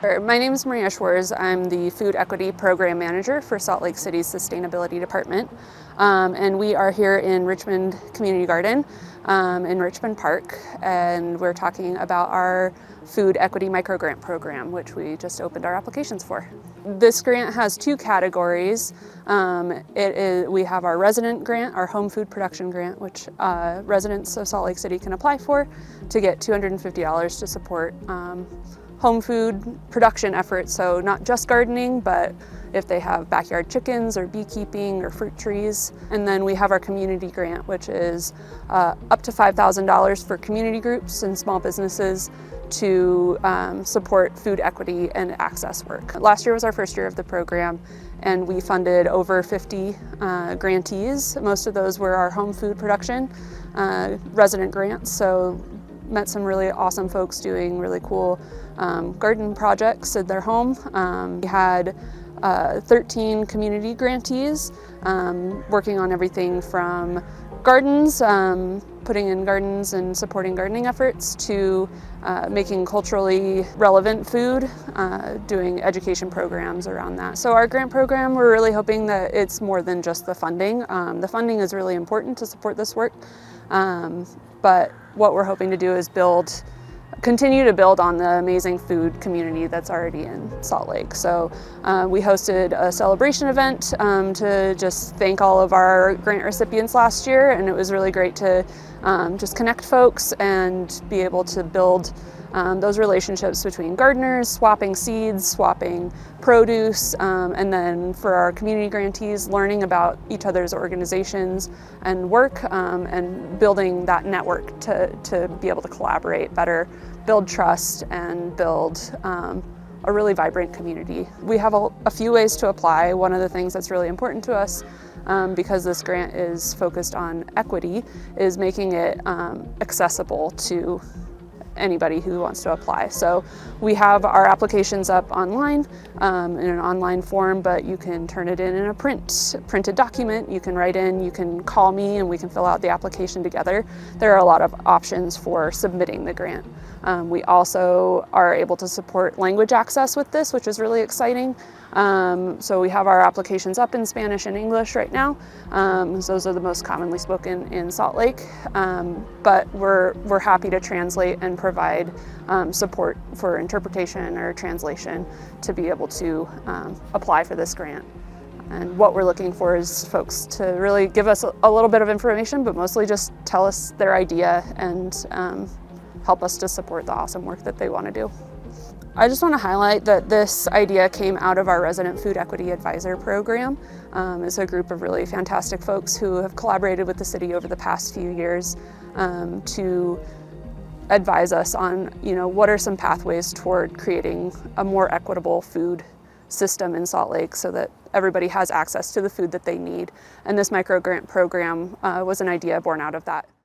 My name is Maria Schwarz. I'm the Food Equity Program Manager for Salt Lake City's Sustainability Department. And we are here in Richmond Community Garden in Richmond Park, and we're talking about our Food Equity Microgrant program, which we just opened our applications for. This grant has two categories. We have our resident grant, our home food production grant, which residents of Salt Lake City can apply for to get $250 to support home food production efforts, so not just gardening, but if they have backyard chickens or beekeeping or fruit trees. And then we have our community grant, which is up to $5,000 for community groups and small businesses to support food equity and access work. Last year was our first year of the program, and we funded over 50 grantees. Most of those were our home food production resident grants, so met some really awesome folks doing really cool garden projects at their home. We had 13 community grantees working on everything from gardens, putting in gardens and supporting gardening efforts, to making culturally relevant food, doing education programs around that. So our grant program, we're really hoping that it's more than just the funding. The funding is really important to support this work, but what we're hoping to do is continue to build on the amazing food community that's already in Salt Lake. So we hosted a celebration event to just thank all of our grant recipients last year, and it was really great to just connect folks and be able to build those relationships between gardeners, swapping seeds, swapping produce, and then for our community grantees, learning about each other's organizations and work, and building that network to be able to collaborate better, build trust, and build a really vibrant community. We have a few ways to apply. One of the things that's really important to us, because this grant is focused on equity, is making it accessible to anybody who wants to apply. So we have our applications up online in an online form, but you can turn it in a printed document. You can write in, you can call me, and we can fill out the application together. There are a lot of options for submitting the grant. We also are able to support language access with this, which is really exciting. So we have our applications up in Spanish and English right now. Those are the most commonly spoken in Salt Lake, but we're happy to translate and provide support for interpretation or translation to be able to apply for this grant. And what we're looking for is folks to really give us a little bit of information, but mostly just tell us their idea and help us to support the awesome work that they want to do. I just want to highlight that this idea came out of our Resident Food Equity Advisor program. It's a group of really fantastic folks who have collaborated with the city over the past few years to advise us on, what are some pathways toward creating a more equitable food system in Salt Lake so that everybody has access to the food that they need. And this microgrant program was an idea born out of that.